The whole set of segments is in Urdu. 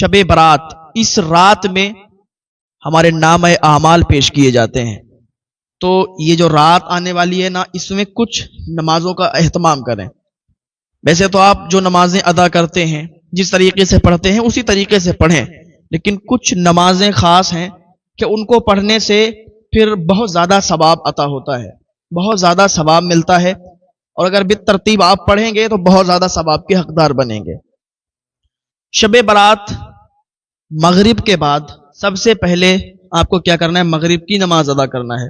شب برات، اس رات میں ہمارے نام اعمال پیش کیے جاتے ہیں. تو یہ جو رات آنے والی ہے نا، اس میں کچھ نمازوں کا اہتمام کریں. ویسے تو آپ جو نمازیں ادا کرتے ہیں، جس طریقے سے پڑھتے ہیں اسی طریقے سے پڑھیں، لیکن کچھ نمازیں خاص ہیں کہ ان کو پڑھنے سے پھر بہت زیادہ ثواب عطا ہوتا ہے، بہت زیادہ ثواب ملتا ہے، اور اگر بالترتیب آپ پڑھیں گے تو بہت زیادہ ثواب کے حقدار بنیں گے. شب برات مغرب کے بعد سب سے پہلے آپ کو کیا کرنا ہے؟ مغرب کی نماز ادا کرنا ہے.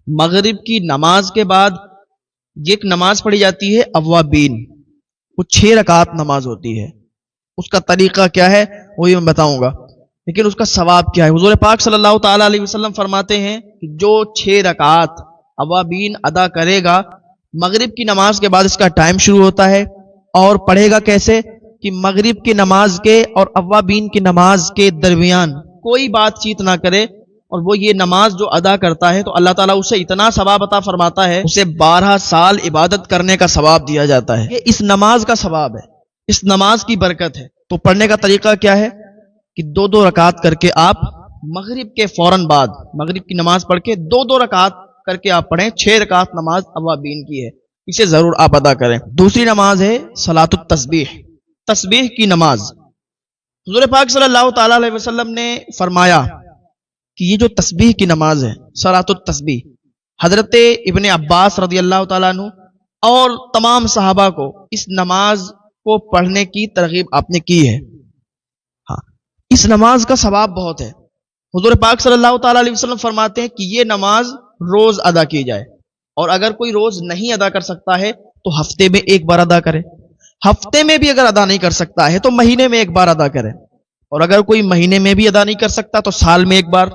مغرب کی نماز کے بعد یہ ایک نماز پڑھی جاتی ہے اوابین، وہ 6 رکعت نماز ہوتی ہے. اس کا طریقہ کیا ہے وہی میں بتاؤں گا، لیکن اس کا ثواب کیا ہے. حضور پاک صلی اللہ تعالی علیہ وسلم فرماتے ہیں کہ جو 6 رکعت اوابین ادا کرے گا، مغرب کی نماز کے بعد اس کا ٹائم شروع ہوتا ہے. اور پڑھے گا کیسے؟ کہ مغرب کی نماز کے اور اوابین کی نماز کے درمیان کوئی بات چیت نہ کرے، اور وہ یہ نماز جو ادا کرتا ہے تو اللہ تعالیٰ اسے اتنا ثواب عطا فرماتا ہے، اسے 12 سال عبادت کرنے کا ثواب دیا جاتا ہے. یہ اس نماز کا ثواب ہے، اس نماز کی برکت ہے. تو پڑھنے کا طریقہ کیا ہے کہ 2 رکعت کر کے آپ مغرب کے فوراً بعد مغرب کی نماز پڑھ کے 2 رکعت کر کے آپ پڑھیں. 6 رکعت نماز اوابین کی ہے، اسے ضرور آپ ادا کریں. دوسری نماز ہے صلاۃ التسبیح، تسبیح کی نماز. حضور پاک صلی اللہ تعالی علیہ وسلم نے فرمایا کہ یہ جو تسبیح کی نماز ہے، صلاۃ التسبیح، حضرت ابن عباس رضی اللہ تعالیٰ عنہ اور تمام صحابہ کو اس نماز کو پڑھنے کی ترغیب آپ نے کی ہے. ہاں، اس نماز کا ثواب بہت ہے. حضور پاک صلی اللہ تعالی علیہ وسلم فرماتے ہیں کہ یہ نماز روز ادا کی جائے، اور اگر کوئی روز نہیں ادا کر سکتا ہے تو ہفتے میں 1 بار ادا کرے. ہفتے میں بھی اگر ادا نہیں کر سکتا ہے تو مہینے میں 1 بار ادا کرے، اور اگر کوئی مہینے میں بھی ادا نہیں کر سکتا تو سال میں 1 بار،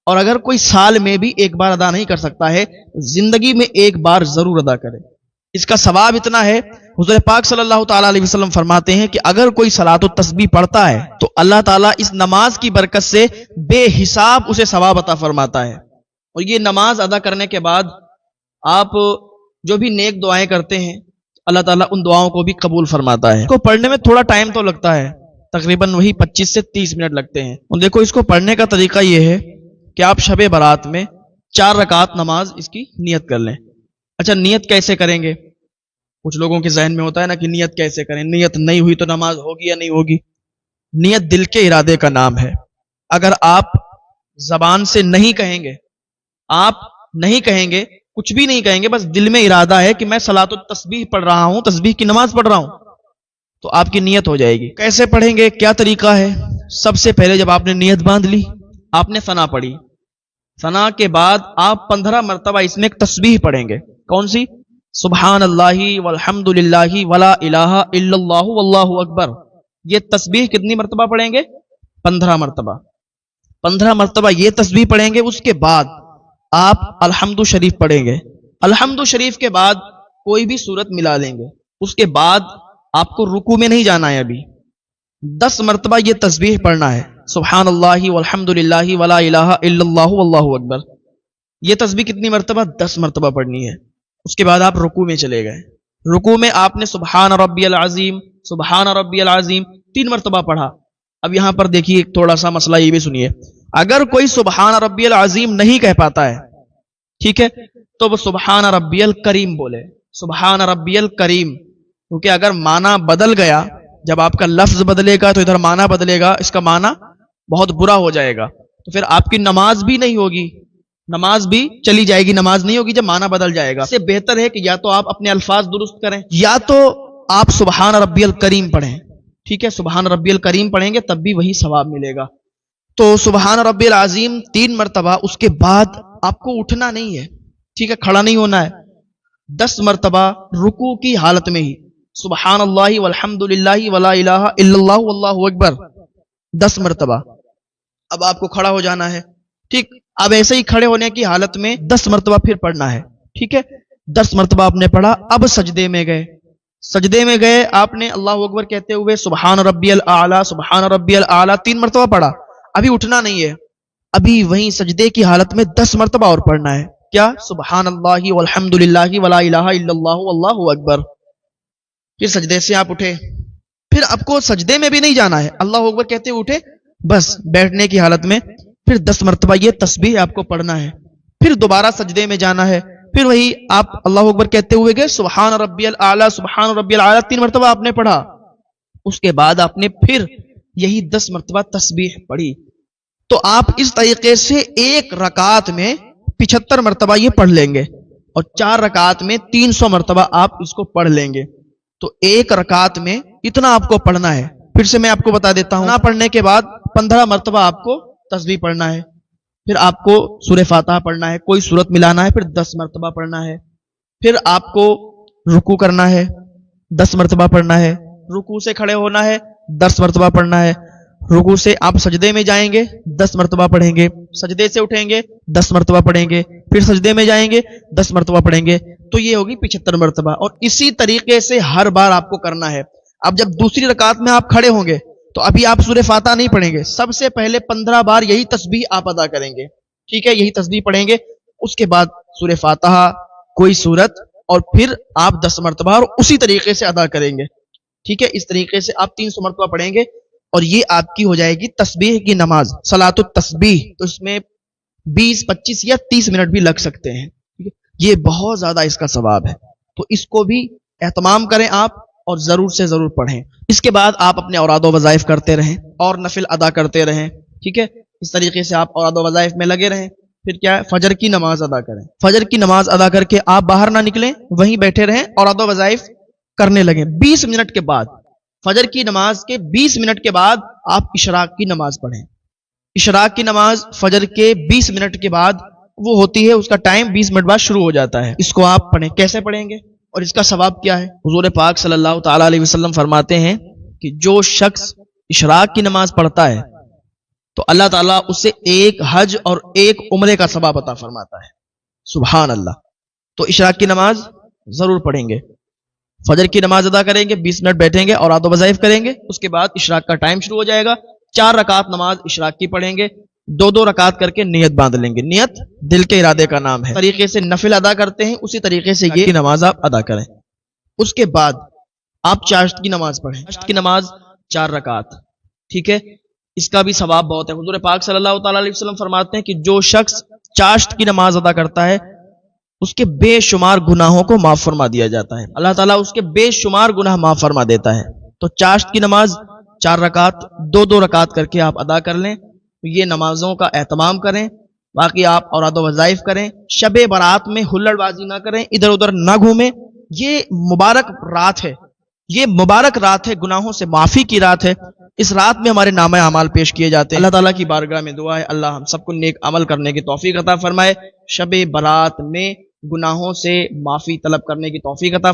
اور اگر کوئی سال میں بھی 1 بار ادا نہیں کر سکتا ہے زندگی میں 1 بار ضرور ادا کرے. اس کا ثواب اتنا ہے، حضور پاک صلی اللہ تعالی علیہ وسلم فرماتے ہیں کہ اگر کوئی صلاۃ التسبیح پڑھتا ہے تو اللہ تعالیٰ اس نماز کی برکت سے بے حساب اسے ثواب عطا فرماتا ہے. اور یہ نماز ادا کرنے کے بعد آپ جو بھی نیک دعائیں کرتے ہیں اللہ تعالیٰ ان دعاؤں کو بھی قبول فرماتا ہے. اس کو پڑھنے میں تھوڑا ٹائم تو لگتا ہے، تقریباً وہی 25 سے 30 منٹ لگتے ہیں. اور دیکھو اس کو پڑھنے کا طریقہ یہ ہے کہ آپ شب برات میں 4 رکعت نماز اس کی نیت کر لیں. اچھا، نیت کیسے کریں گے؟ کچھ لوگوں کے ذہن میں ہوتا ہے نا کہ نیت کیسے کریں، نیت نہیں ہوئی تو نماز ہوگی یا نہیں ہوگی. نیت دل کے ارادے کا نام ہے. اگر آپ زبان سے نہیں کہیں گے، آپ نہیں کہیں گے، کچھ بھی نہیں کہیں گے، بس دل میں ارادہ ہے کہ میں صلاۃ التسبیح پڑھ رہا ہوں، تسبیح کی نماز پڑھ رہا ہوں، تو آپ کی نیت ہو جائے گی. کیسے پڑھیں گے؟ کیا طریقہ ہے؟ سب سے پہلے جب آپ نے نیت باندھ لی، آپ نے ثنا پڑھی. ثنا کے بعد آپ 15 مرتبہ اس میں ایک تسبیح پڑھیں گے. کون سی؟ سبحان اللہ والحمد للہ ولا الہ الا اللہ واللہ اکبر. یہ تسبیح کتنی مرتبہ پڑھیں گے؟ 15 مرتبہ. 15 مرتبہ یہ تسبیح پڑھیں گے. اس کے بعد آپ الحمد شریف پڑھیں گے. الحمد شریف کے بعد کوئی بھی سورت ملا لیں گے. اس کے بعد آپ کو رکوع میں نہیں جانا ہے. ابھی 10 مرتبہ یہ تسبیح پڑھنا ہے، سبحان اللہ والحمد للہ ولا الہ الا اللہ واللہ اکبر. یہ تسبیح کتنی مرتبہ؟ 10 مرتبہ پڑھنی ہے. اس کے بعد آپ رکوع میں چلے گئے. رکوع میں آپ نے سبحان ربی العظیم، سبحان ربی العظیم 3 مرتبہ پڑھا. اب یہاں پر دیکھیے ایک تھوڑا سا مسئلہ یہ بھی سنیے. اگر کوئی سبحان ربی العظیم نہیں کہہ پاتا ہے، ٹھیک ہے، تو وہ سبحان ربی الکریم بولے، سبحان ربی الکریم. کیونکہ اگر معنی بدل گیا، جب آپ کا لفظ بدلے گا تو ادھر معنی بدلے گا، اس کا معنی بہت برا ہو جائے گا، تو پھر آپ کی نماز بھی نہیں ہوگی، نماز بھی چلی جائے گی، نماز نہیں ہوگی جب معنی بدل جائے گا. اس سے بہتر ہے کہ یا تو آپ اپنے الفاظ درست کریں یا تو آپ سبحان ربی الکریم پڑھیں. ٹھیک ہے، سبحان ربی الکریم پڑھیں گے تب بھی وہی ثواب ملے گا. تو سبحان ربی العظیم 3 مرتبہ. اس کے بعد آپ کو اٹھنا نہیں ہے، ٹھیک ہے، کھڑا نہیں ہونا ہے. 10 مرتبہ رکوع کی حالت میں ہی سبحان اللہ والحمد للہ ولا الہ الا اللہ واللہ اکبر 10 مرتبہ. اب آپ کو کھڑا ہو جانا ہے، ٹھیک. اب ایسے ہی کھڑے ہونے کی حالت میں 10 مرتبہ پھر پڑھنا ہے، ٹھیک ہے. 10 مرتبہ آپ نے پڑھا. اب سجدے میں گئے. سجدے میں گئے، آپ نے اللہ اکبر کہتے ہوئے سبحان ربی الاعلی، سبحان ربی الاعلی 3 مرتبہ پڑھا. ابھی اٹھنا نہیں ہے، ابھی وہیں سجدے کی حالت میں 10 مرتبہ اور پڑھنا ہے. کیا؟ سبحان اللہ والحمد للہ ولا الہ الا اللہ واللہ اکبر. پھر سجدے سے آپ اٹھے، پھر آپ کو سجدے میں بھی نہیں جانا ہے، اللہ اکبر کہتے اٹھے بس بیٹھنے کی حالت میں پھر 10 مرتبہ یہ تسبیح آپ کو پڑھنا ہے، پھر دوبارہ سجدے میں جانا ہے، پھر وہی آپ اللہ اکبر کہتے ہوئے گئے سبحان ربی الاعلیٰ سبحان ربی الاعلیٰ 3 مرتبہ آپ نے پڑھا، اس کے بعد آپ نے پھر یہی 10 مرتبہ تسبیح پڑھی. تو آپ اس طریقے سے ایک رکعت میں 75 مرتبہ یہ پڑھ لیں گے اور 4 رکعت میں 300 مرتبہ آپ اس کو پڑھ لیں گے. تو ایک رکعت میں اتنا آپ کو پڑھنا ہے. پھر سے میں آپ کو بتا دیتا ہوں، نہ پڑھنے کے بعد 15 مرتبہ آپ کو تسبیح پڑھنا ہے، پھر آپ کو سورہ فاتحہ پڑھنا ہے، کوئی سورت ملانا ہے، پھر 10 مرتبہ پڑھنا ہے، پھر آپ کو رکوع کرنا ہے 10 مرتبہ پڑھنا ہے، رکوع سے کھڑے ہونا ہے 10 مرتبہ پڑھنا ہے، رکوع سے آپ سجدے میں جائیں گے 10 مرتبہ پڑھیں گے، سجدے سے اٹھیں گے 10 مرتبہ پڑھیں گے، پھر سجدے میں جائیں گے 10 مرتبہ پڑھیں گے. تو یہ ہوگی 75 مرتبہ. اور اسی طریقے سے ہر بار آپ کو کرنا ہے. اب جب دوسری رکعت میں آپ کھڑے ہوں گے تو ابھی آپ سورہ فاتحہ نہیں پڑھیں گے، سب سے پہلے 15 بار یہی تسبیح آپ ادا کریں گے، ٹھیک ہے، یہی تسبیح پڑھیں گے، اس کے بعد سورہ فاتحہ کوئی سورت اور پھر آپ 10 مرتبہ اور اسی طریقے سے ادا کریں گے، ٹھیک ہے. اس طریقے سے آپ 300 مرتبہ پڑھیں گے اور یہ آپ کی ہو جائے گی تسبیح کی نماز، صلاۃ التسبیح. تو اس میں 20 25 یا 30 منٹ بھی لگ سکتے ہیں، یہ بہت زیادہ اس کا ثواب ہے. تو اس کو بھی اہتمام کریں آپ اور ضرور سے ضرور پڑھیں. اس کے بعد آپ اپنے اوراد و وظائف کرتے رہیں اور نفل ادا کرتے رہیں، ٹھیک ہے. اس طریقے سے آپ اوراد و وظائف میں لگے رہیں. پھر کیا ہے، فجر کی نماز ادا کریں. فجر کی نماز ادا کر کے آپ باہر نہ نکلیں، وہیں بیٹھے رہیں، اوراد و وظائف کرنے لگیں. 20 منٹ کے بعد، فجر کی نماز کے 20 منٹ کے بعد آپ اشراق کی نماز پڑھیں. اشراق کی نماز فجر کے 20 منٹ کے بعد وہ ہوتی ہے، اس کا ٹائم 20 منٹ بعد شروع ہو جاتا ہے. اس کو آپ پڑھیں. کیسے پڑھیں گے اور اس کا ثواب کیا ہے؟ حضور پاک صلی اللہ تعالی علیہ وسلم فرماتے ہیں کہ جو شخص اشراق کی نماز پڑھتا ہے تو اللہ تعالیٰ اسے ایک حج اور ایک عمرے کا ثواب عطا فرماتا ہے. سبحان اللہ. تو اشراق کی نماز ضرور پڑھیں گے. فجر کی نماز ادا کریں گے، 20 منٹ بیٹھیں گے اور اوراد و وظائف کریں گے. اس کے بعد اشراق کا ٹائم شروع ہو جائے گا. 4 رکعت نماز اشراق کی پڑھیں گے، 2 رکعت کر کے نیت باندھ لیں گے. نیت دل کے ارادے کا نام ہے. طریقے سے نفل ادا کرتے ہیں اسی طریقے سے یہ نماز آپ ادا کریں. اس کے بعد آپ چاشت کی نماز پڑھیں. چاشت کی نماز 4 رکعت، ٹھیک ہے. اس کا بھی ثواب بہت ہے. حضور پاک صلی اللہ تعالی علیہ وسلم فرماتے ہیں کہ جو شخص چاشت کی نماز ادا کرتا ہے اس کے بے شمار گناہوں کو معاف فرما دیا جاتا ہے. اللہ تعالیٰ اس کے بے شمار گناہ معاف فرما دیتا ہے. تو چاشت کی نماز 4 رکعت 2 رکعت کر کے آپ ادا کر لیں. یہ نمازوں کا اہتمام کریں. باقی آپ اوراد و وظائف کریں. شب برات میں ہلڑ بازی نہ کریں، ادھر ادھر نہ گھومیں. یہ مبارک رات ہے، یہ مبارک رات ہے، گناہوں سے معافی کی رات ہے. اس رات میں ہمارے نامہ اعمال پیش کیے جاتے ہیں. اللہ تعالیٰ کی بارگاہ میں دعا ہے اللہ ہم سب کو نیک عمل کرنے کی توفیق عطا فرمائے. شب برات میں گناہوں سے معافی طلب کرنے کی توفیق عطا